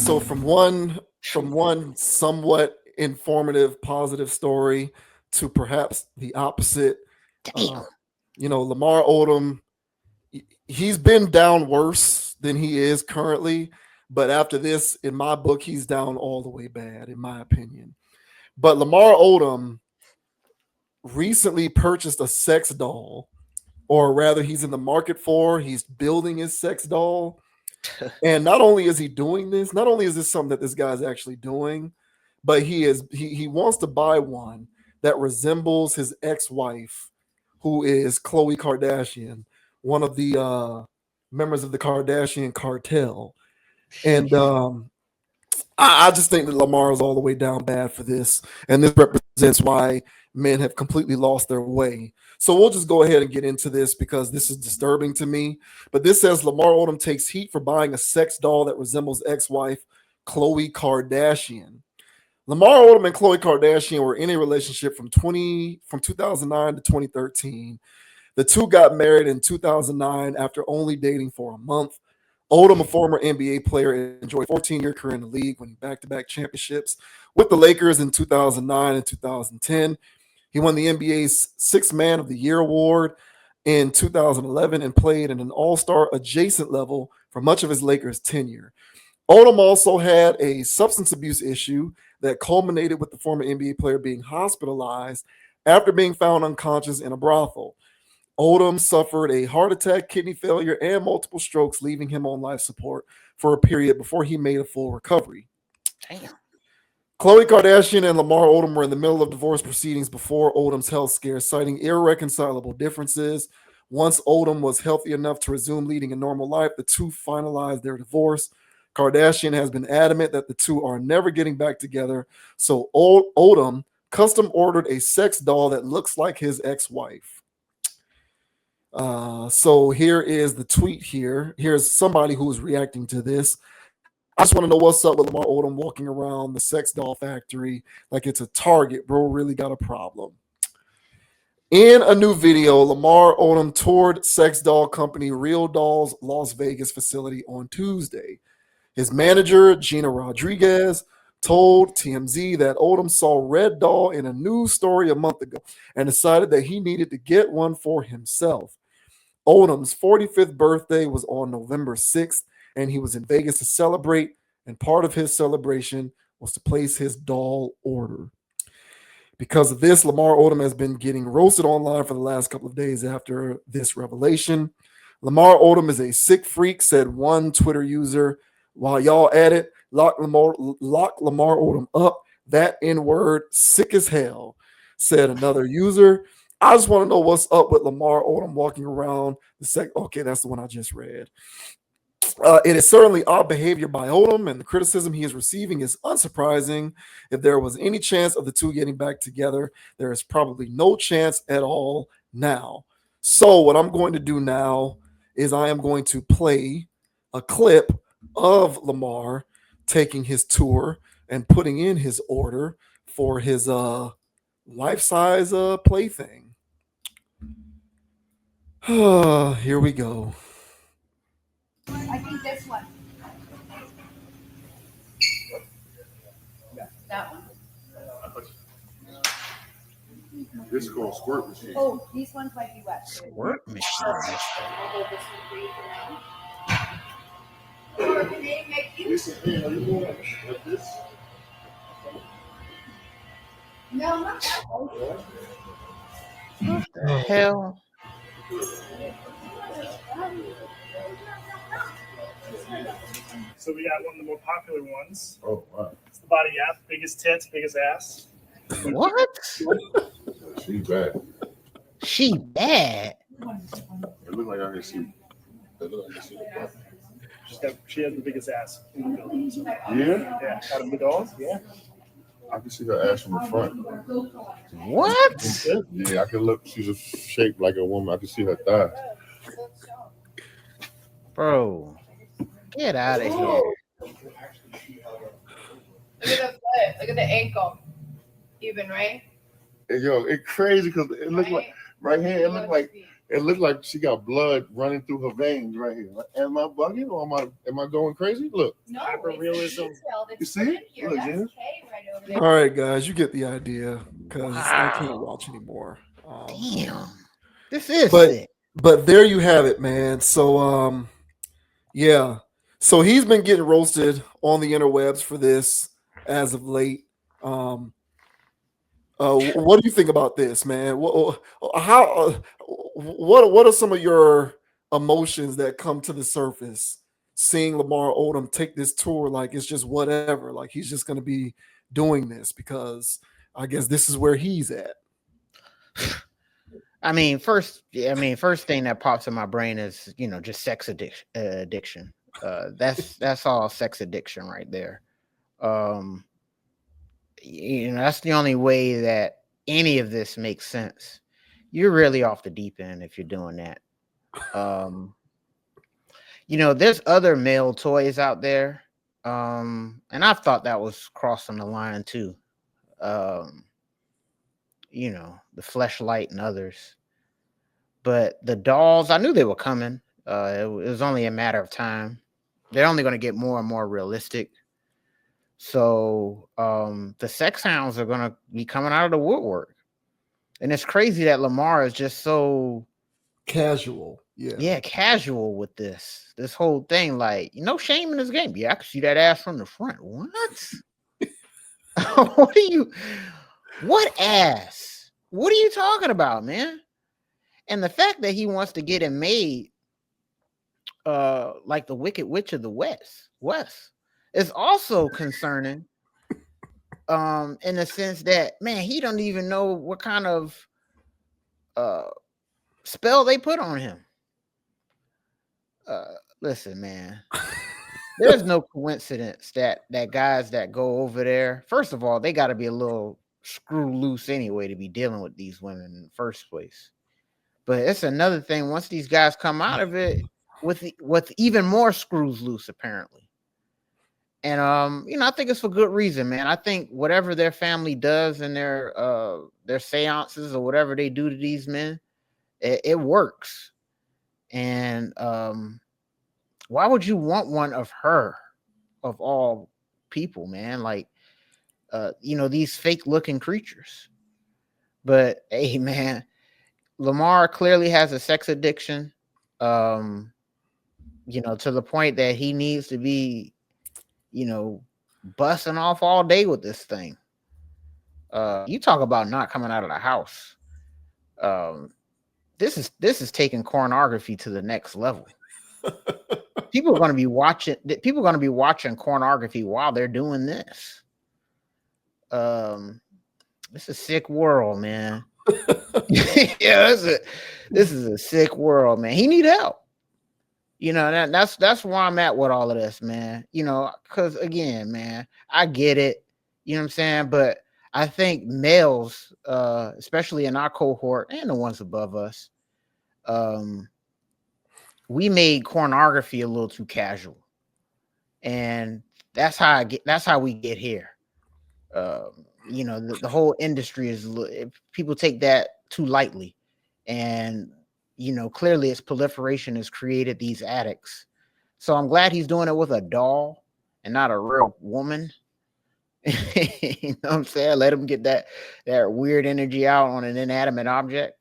So from one somewhat informative, positive story to perhaps the opposite. Uh, Damn. Lamar Odom, he's been down worse than he is currently, but after this, in my book, he's down all the way bad, in my opinion. But Lamar Odom recently purchased a sex doll, or rather, he's in the market for. He's building his sex doll. And not only is he doing this, not only is this something that this guy's actually doing, but he wants to buy one that resembles his ex-wife, who is Khloe Kardashian, one of the members of the Kardashian cartel. And Sheesh. I just think that Lamar is all the way down bad for this, and this represents why men have completely lost their way. So we'll just go ahead and get into this because this is disturbing to me. But this says Lamar Odom takes heat for buying a sex doll that resembles ex-wife Khloe Kardashian. Lamar Odom and Khloe Kardashian were in a relationship from 2009 to 2013. The two got married in 2009 after only dating for a month. Odom, a former NBA player, enjoyed a 14-year career in the league, winning back-to-back championships with the Lakers in 2009 and 2010. He won the NBA's Sixth Man of the Year award in 2011 and played at an all-star adjacent level for much of his Lakers tenure. Odom also had a substance abuse issue that culminated with the former NBA player being hospitalized after being found unconscious in a brothel. Odom suffered a heart attack, kidney failure, and multiple strokes, leaving him on life support for a period before he made a full recovery. Damn. Khloe Kardashian and Lamar Odom were in the middle of divorce proceedings before Odom's health scare, citing irreconcilable differences. Once Odom was healthy enough to resume leading a normal life, the two finalized their divorce. Kardashian has been adamant that the two are never getting back together, so Odom custom ordered a sex doll that looks like his ex-wife. So here is the tweet here. Here's somebody who's reacting to this. I just want to know what's up with Lamar Odom walking around the sex doll factory like it's a Target. Bro, really got a problem. In a new video, Lamar Odom toured sex doll company Real Dolls Las Vegas facility on Tuesday. His manager, Gina Rodriguez, told TMZ that Odom saw Red Doll in a news story a month ago and decided that he needed to get one for himself. Odom's 45th birthday was on November 6th, and he was in Vegas to celebrate, and part of his celebration was to place his doll order. Because of this, Lamar Odom has been getting roasted online for the last couple of days after this revelation. Lamar Odom is a sick freak, said one Twitter user. While y'all at it, lock Lamar Odom up. That N-word, sick as hell, said another user. I just want to know what's up with Lamar Odom walking around the Okay, that's the one I just read. It is certainly odd behavior by Odom, and the criticism he is receiving is unsurprising. If there was any chance of the two getting back together, there is probably no chance at all now. So what I'm going to do now is I am going to play a clip of Lamar taking his tour and putting in his order for his life-size plaything. Here we go. I think this one. That one. This is called squirt machine. Oh, these ones might be wet. Squirt machine. I'll hold this one for you for now. Can they make you? Listen, man, are you going like this? No, not that one. What the hell? So we got one of the more popular ones. Oh, wow. It's the body app, biggest tits, biggest ass. What? She bad. She bad. It look like I can see. It look like I can see the butt. She has the biggest ass in the building. So, Yeah? yeah, out of the dolls, yeah. I can see her ass from the front. What? Yeah, I can look. She's a shaped like a woman. I can see her thigh. Bro, get out of here. Look at the foot. Look at the ankle. Even, right? And yo, it's crazy because it look like right here. It It looked like she got blood running through her veins right here. Am I bugging or am I going crazy? Look. No, Hyper-realism. You see it? Look, That's Jen. K right over there. All right, guys, you get the idea because I can't Wow. watch anymore. Damn. This is But sick. but there you have it, man. So yeah. So he's been getting roasted on the interwebs for this as of late. What do you think about this, man? What are some of your emotions that come to the surface seeing Lamar Odom take this tour like it's just whatever, like he's just going to be doing this because I guess this is where he's at. First thing that pops in my brain is, just sex addiction. That's all sex addiction right there. That's the only way that any of this makes sense. You're really off the deep end if you're doing that. There's other male toys out there. And I've thought that was crossing the line too. The Fleshlight and others. But the dolls, I knew they were coming. It was only a matter of time. They're only going to get more and more realistic. So the sex hounds are going to be coming out of the woodwork. And it's crazy that Lamar is just so casual. Yeah, casual with this whole thing. Like, no shame in this game. Yeah, I can see that ass from the front. What? What ass? What are you talking about, man? And the fact that he wants to get it made like the Wicked Witch of the West is also concerning. In the sense that, man, he don't even know what kind of spell they put on him. Listen, man, there's no coincidence that guys that go over there, first of all, they got to be a little screw loose anyway to be dealing with these women in the first place. But it's another thing once these guys come out of it with even more screws loose, apparently. And I think it's for good reason, man. I think whatever their family does in their seances or whatever they do to these men, it works. And why would you want one of her, of all people, man? Like, these fake looking creatures. But hey, man, Lamar clearly has a sex addiction, to the point that he needs to be, busting off all day with this thing. You talk about not coming out of the house. This is taking pornography to the next level. People are going to be watching pornography while they're doing this. This is a sick world, man. Yeah, this is a sick world, man. He need help. That's where I'm at with all of this, man. Because again, man, I get it. You know what I'm saying? But I think males, especially in our cohort and the ones above us, we made pornography a little too casual, and that's how we get here. The whole industry is, people take that too lightly, and clearly its proliferation has created these addicts. So I'm glad he's doing it with a doll and not a real woman. You know what I'm saying? Let him get that weird energy out on an inanimate object,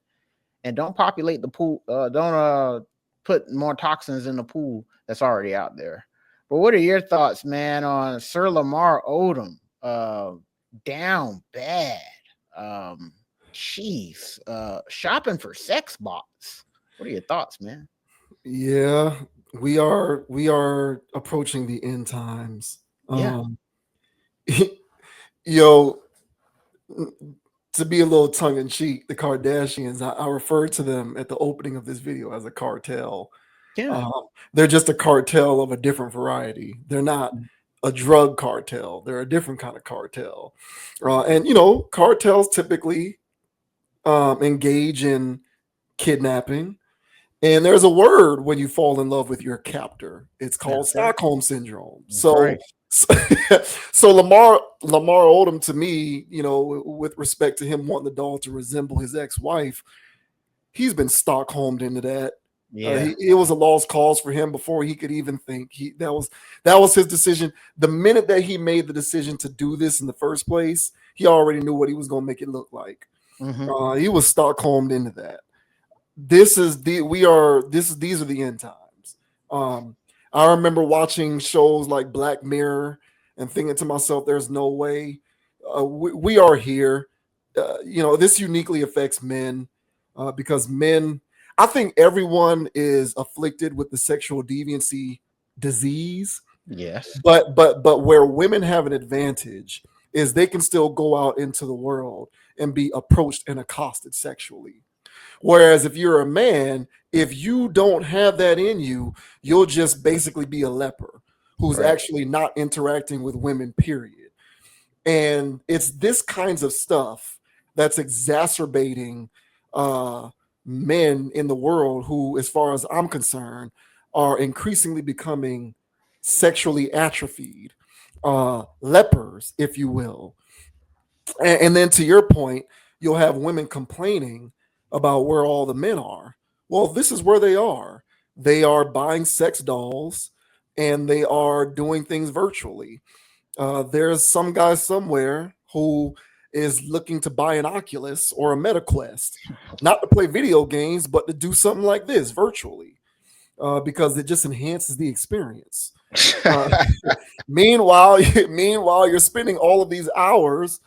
and don't populate the pool. Don't put more toxins in the pool that's already out there. But what are your thoughts, man, on Sir Lamar Odom? Down bad. Shopping for sex bots. What are your thoughts, man? Yeah, we are approaching the end times. Yeah. Yo, to be a little tongue in cheek, the Kardashians, I referred to them at the opening of this video as a cartel. Yeah. They're just a cartel of a different variety. They're not a drug cartel. They're a different kind of cartel. And cartels typically engage in kidnapping. And there's a word when you fall in love with your captor. It's called Stockholm syndrome. So Lamar Odom, to me, with respect to him wanting the doll to resemble his ex-wife, he's been Stockholmed into that. Yeah. It was a lost cause for him before he could even think. That was his decision. The minute that he made the decision to do this in the first place, he already knew what he was going to make it look like. He was Stockholmed into that. These are the end times. I remember watching shows like Black Mirror and thinking to myself, "There's no way we are here." This uniquely affects men because men. I think everyone is afflicted with the sexual deviancy disease. Yes. But where women have an advantage is they can still go out into the world and be approached and accosted sexually. Whereas if you're a man, if you don't have that in you, you'll just basically be a leper who's Right. actually not interacting with women, period. And it's this kinds of stuff that's exacerbating men in the world who, as far as I'm concerned, are increasingly becoming sexually atrophied, lepers, if you will. And then to your point, you'll have women complaining about where all the men are. Well, this is where they are. They are buying sex dolls and they are doing things virtually. There's some guy somewhere who is looking to buy an Oculus or a MetaQuest, not to play video games, but to do something like this virtually, because it just enhances the experience. Meanwhile, you're spending all of these hours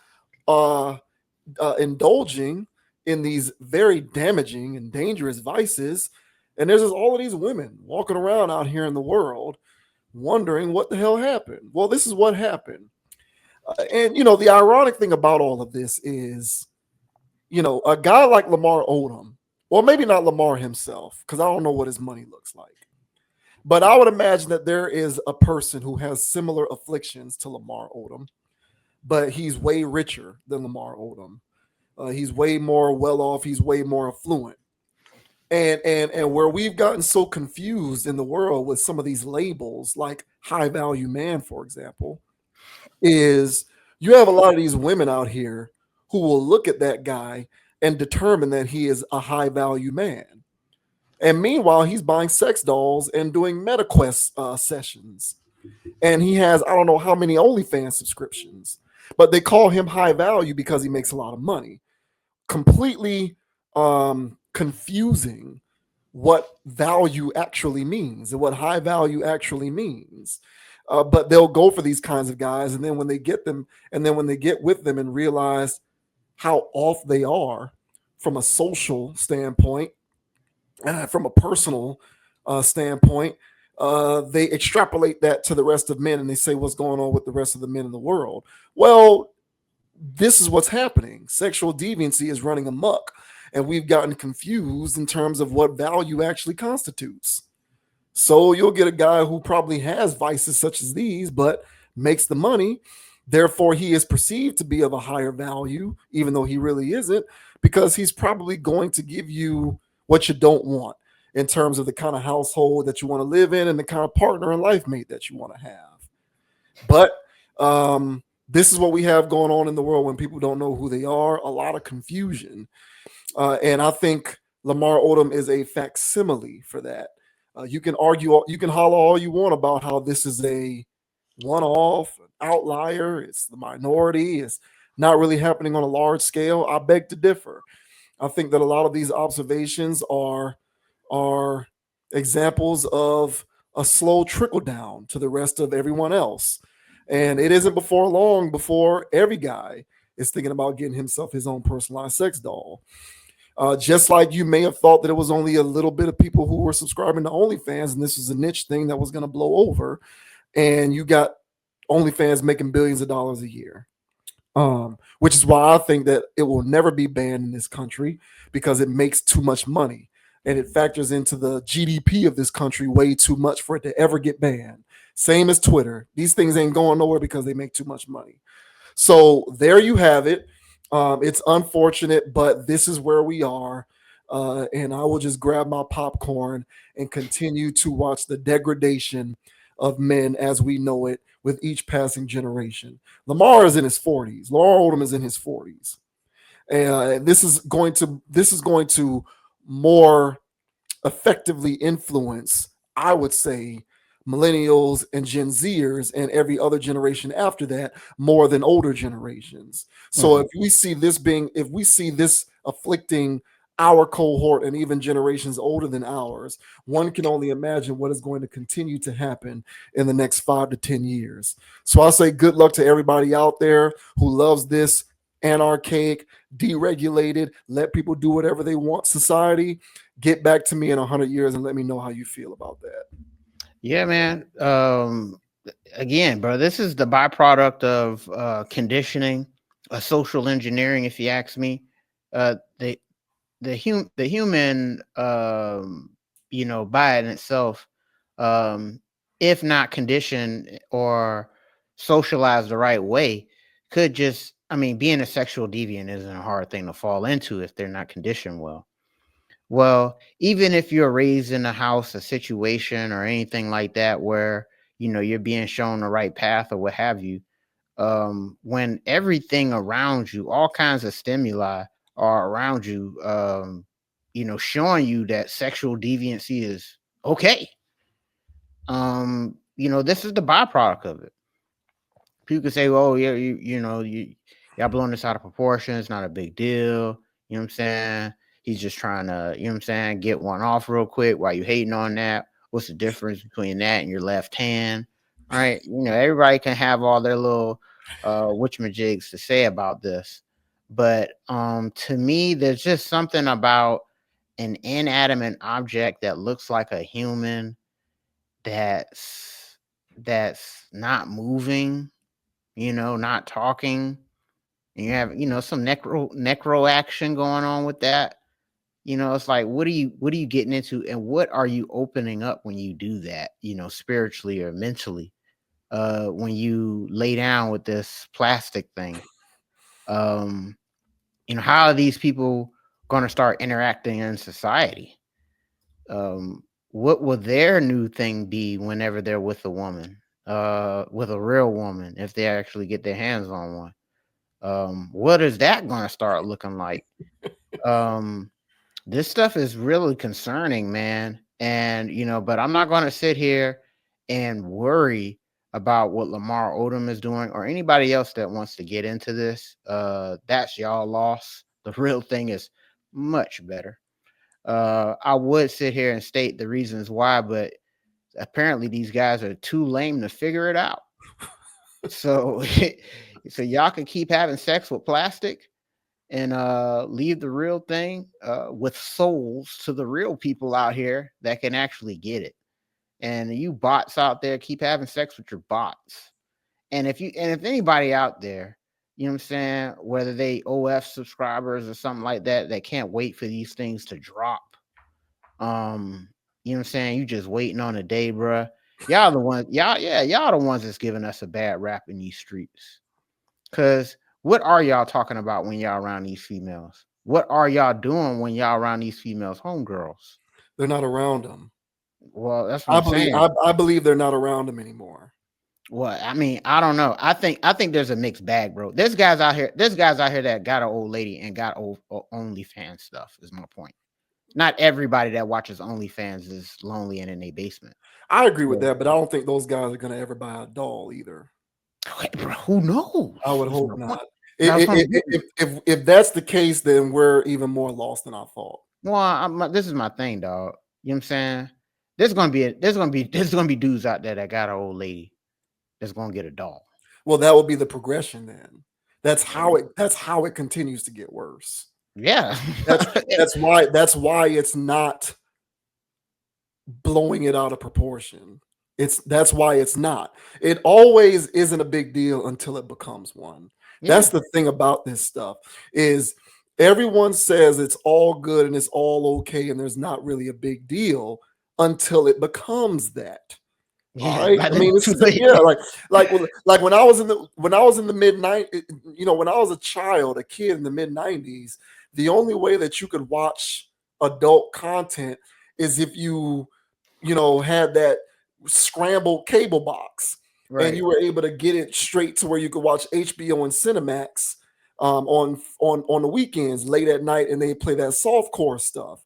indulging in these very damaging and dangerous vices, and there's just all of these women walking around out here in the world wondering what the hell happened. Well, this is what happened. And the ironic thing about all of this is, a guy like Lamar Odom, well, maybe not Lamar himself, because I don't know what his money looks like. But I would imagine that there is a person who has similar afflictions to Lamar Odom, but he's way richer than Lamar Odom. He's way more well off. He's way more affluent. And where we've gotten so confused in the world with some of these labels, like high value man, for example, is you have a lot of these women out here who will look at that guy and determine that he is a high value man. And meanwhile, he's buying sex dolls and doing MetaQuest sessions. And he has, I don't know how many OnlyFans subscriptions, but they call him high value because he makes a lot of money. Completely confusing what value actually means and what high value actually means. But they'll go for these kinds of guys, and then when they get them, and then when they get with them and realize how off they are from a social standpoint, from a personal standpoint, they extrapolate that to the rest of men, and they say, "What's going on with the rest of the men in the world?" Well, this is what's happening. Sexual deviancy is running amok, and we've gotten confused in terms of what value actually constitutes. So you'll get a guy who probably has vices such as these, but makes the money. Therefore, he is perceived to be of a higher value, even though he really isn't, because he's probably going to give you what you don't want in terms of the kind of household that you want to live in and the kind of partner and life mate that you want to have. But this is what we have going on in the world when people don't know who they are, a lot of confusion. And I think Lamar Odom is a facsimile for that. You can argue, you can holler all you want about how this is a one-off, outlier, it's the minority, it's not really happening on a large scale. I beg to differ. I think that a lot of these observations are examples of a slow trickle down to the rest of everyone else. And it isn't before long before every guy is thinking about getting himself his own personalized sex doll. Just like you may have thought that it was only a little bit of people who were subscribing to OnlyFans and this was a niche thing that was going to blow over, and you got OnlyFans making billions of dollars a year. Which is why I think that it will never be banned in this country, because it makes too much money and it factors into the GDP of this country way too much for it to ever get banned. Same as Twitter. These things ain't going nowhere because they make too much money. So there you have it. It's unfortunate, but this is where we are. And I will just grab my popcorn and continue to watch the degradation of men as we know it with each passing generation. Lamar is in his 40s. Lamar Odom is in his 40s. And this is going to more effectively influence, I would say, millennials and Gen Zers and every other generation after that more than older generations. So Mhm. if we see this afflicting our cohort and even generations older than ours, one can only imagine what is going to continue to happen in the next 5 to 10 years. So I say good luck to everybody out there who loves this anarchic, deregulated, let people do whatever they want society. Get back to me in 100 years and let me know how you feel about that. Yeah, man. Again, bro, this is the byproduct of conditioning, social engineering, if you ask me. The the human, by in itself, um, if not conditioned or socialized the right way, could just, I mean, being a sexual deviant isn't a hard thing to fall into if they're not conditioned well. Well, even if you're raised in a house, a situation, or anything like that, where you're being shown the right path or what have you, when everything around you, all kinds of stimuli are around you, showing you that sexual deviancy is okay. This is the byproduct of it. People can say, "Oh, yeah, y'all blowing this out of proportion. It's not a big deal." You know what I'm saying? He's just trying to, you know what I'm saying, get one off real quick. While you hating on that? What's the difference between that and your left hand? All right, everybody can have all their little whatchamajigs to say about this, but to me, there's just something about an inanimate object that looks like a human that's not moving, not talking, and you have, some necro action going on with that. It's like, what are you getting into, and what are you opening up when you do that, spiritually or mentally, when you lay down with this plastic thing. um how are these people going to start interacting in society? What will their new thing be whenever they're with a woman, with a real woman, if they actually get their hands on one? What is that going to start looking like? um this stuff is really concerning, man. And but I'm not going to sit here and worry about what Lamar Odom is doing or anybody else that wants to get into this. That's y'all loss. The real thing is much better. I would sit here and state the reasons why, but apparently these guys are too lame to figure it out. So so y'all can keep having sex with plastic and leave the real thing with souls to the real people out here that can actually get it. And you bots out there, keep having sex with your bots. And if anybody out there, you know what I'm saying, whether they OF subscribers or something like that, that can't wait for these things to drop. You know what I'm saying? You just waiting on a day, bruh. Y'all the ones, y'all the ones that's giving us a bad rap in these streets. Cause what are y'all talking about when y'all around these females? What are y'all doing when y'all around these females, homegirls? They're not around them. Well, that's what I I'm believe saying. I believe they're not around them anymore. Well, I mean, I don't know. I think there's a mixed bag, bro. There's guys out here. There's guys out here that got an old lady and got old OnlyFans stuff. Is my point. Not everybody that watches OnlyFans is lonely and in a basement. I agree with So, that, but I don't think those guys are going to ever buy a doll either. bro, who knows? I would That's hope my point. not. That's what I'm getting. If that's the case, then we're even more lost than I thought. Well, this is my thing, dog. You know what I'm saying? There's gonna be dudes out there that got an old lady that's gonna get a doll. Well, that would be the progression then. That's how it continues to get worse. Yeah. That's why it's not blowing it out of proportion. That's why it's not. It always isn't a big deal until it becomes one. That's the thing about this stuff is everyone says it's all good and it's all okay and there's not really a big deal until it becomes that. All right. By I then mean, it's it's too late. yeah, like when I was in the mid 90s, when I was a child, a kid in the mid 90s, the only way that you could watch adult content is if you had that scrambled cable box and you Right. were able to get it straight to where you could watch HBO and Cinemax on the weekends late at night, and they play that softcore stuff.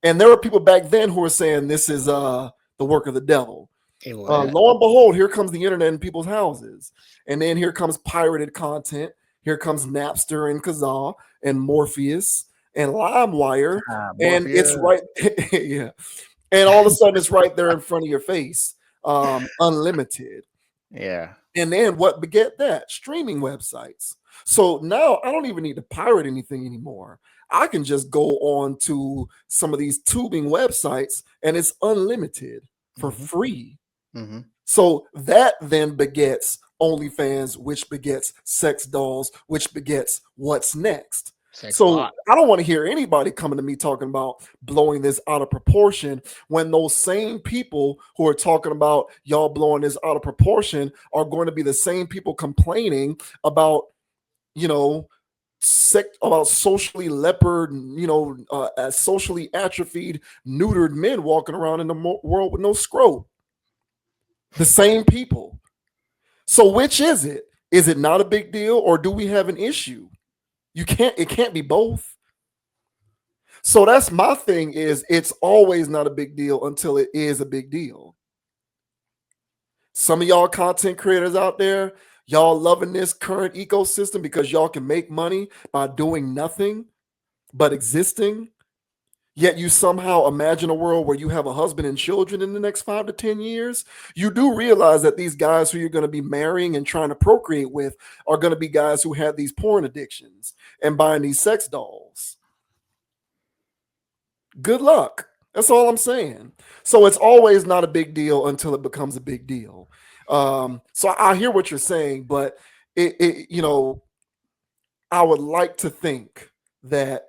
And there were people back then who were saying this is the work of the devil. It was. Lo and behold, here comes the internet in people's houses. And then here comes pirated content. Here comes Napster and Kazaa and Morpheus and LimeWire. And it's right. Yeah. And all of a sudden it's right there in front of your face. Unlimited. Yeah. And then what beget that? Streaming websites. So now I don't even need to pirate anything anymore. I can just go on to some of these tubing websites and it's unlimited for free. Mm-hmm. So that then begets OnlyFans, which begets sex dolls, which begets what's next. So I don't want to hear anybody coming to me talking about blowing this out of proportion when those same people who are talking about y'all blowing this out of proportion are going to be the same people complaining about, about socially leopard, socially atrophied, neutered men walking around in the world with no scrote. The same people. So which is it? Is it not a big deal, or do we have an issue? It can't be both. So that's my thing, is it's always not a big deal until it is a big deal. Some of y'all content creators out there, y'all loving this current ecosystem because y'all can make money by doing nothing but existing. Yet you somehow imagine a world where you have a husband and children in the next 5 to 10 years. You do realize that these guys who you're going to be marrying and trying to procreate with are going to be guys who have these porn addictions and buying these sex dolls. Good luck. That's all I'm saying. So it's always not a big deal until it becomes a big deal. So I hear what you're saying, but I would like to think that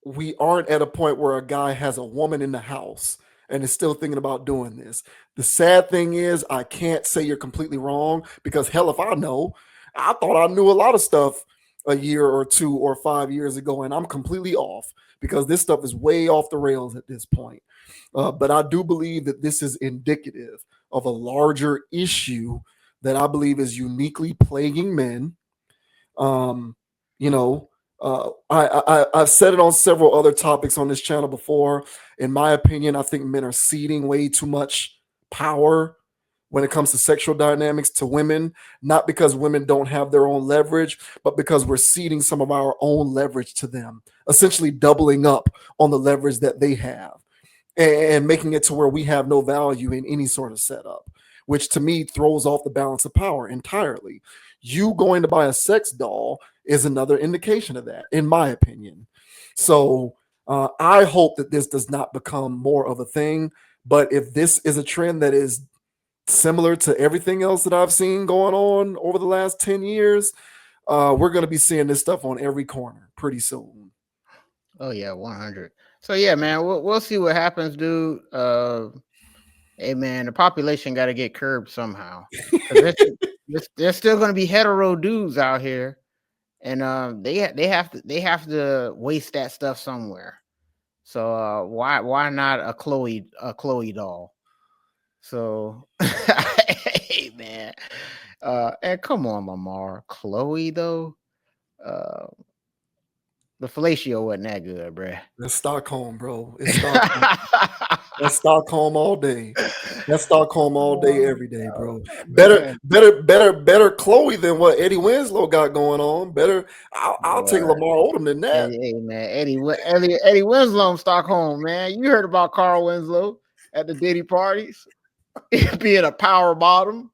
we aren't at a point where a guy has a woman in the house and is still thinking about doing this. The sad thing is, I can't say you're completely wrong, because hell, if I know, I thought I knew a lot of stuff a year or 2 or 5 years ago, and I'm completely off because this stuff is way off the rails at this point. But I do believe that this is indicative of a larger issue that I believe is uniquely plaguing men. I've said it on several other topics on this channel before. In my opinion, I think men are ceding way too much power when it comes to sexual dynamics to women, not because women don't have their own leverage, but because we're ceding some of our own leverage to them, essentially doubling up on the leverage that they have and making it to where we have no value in any sort of setup, which to me throws off the balance of power entirely. You going to buy a sex doll is another indication of that, in my opinion. So I hope that this does not become more of a thing. But if this is a trend that is similar to everything else that I've seen going on over the last 10 years, we're going to be seeing this stuff on every corner pretty soon. Oh, yeah, 100. So, yeah, man, we'll see what happens, dude. Hey, man, the population got to get curbed somehow. There's still going to be hetero dudes out here, and they have to waste that stuff somewhere. So why not a Khloe doll? So hey, man, and come on, Lamar, Khloe though, the fellatio wasn't that good, bruh. That's Stockholm, bro. It's Stockholm. That's Stockholm all day. That's Stockholm all day, every day, bro. Better Khloe than what Eddie Winslow got going on. Better, I'll take Lamar Odom than that. Hey, man, Eddie Winslow in Stockholm, man. You heard about Carl Winslow at the Diddy parties being a power bottom.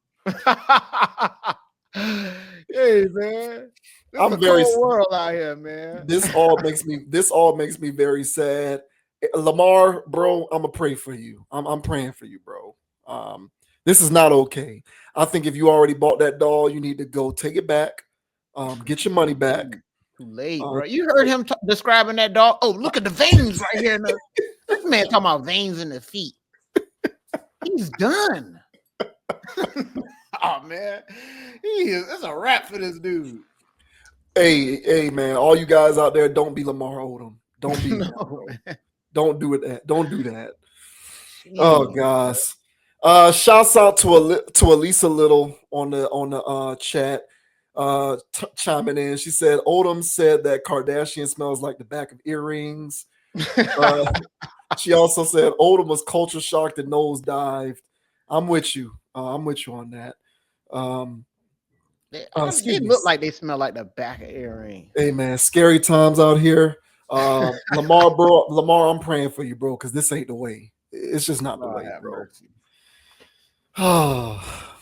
Hey, man. I'm very world out here, man. This all makes me very sad. Lamar, bro, I'm gonna pray for you. I'm praying for you, bro. This is not okay. I think if you already bought that doll, you need to go take it back. Get your money back. Too late, bro. You heard him describing that doll. Oh, look at the veins right here. This man talking about veins in the feet. He's done. Oh man, it's a wrap for this dude. Hey, man! All you guys out there, don't be Lamar Odom. Don't be. Don't do it. Don't do that. Oh gosh. Shouts out to Elisa Little on the chat, chiming in. She said Odom said that Kardashian smells like the back of earrings. She also said Odom was culture shocked and nosedived. I'm with you. I'm with you on that. They Excuse me. look like they smell like the back of earring. Hey man, scary times out here. Lamar, I'm praying for you, bro, because this ain't the way. It's just not the Lord way, have bro. mercy. Oh,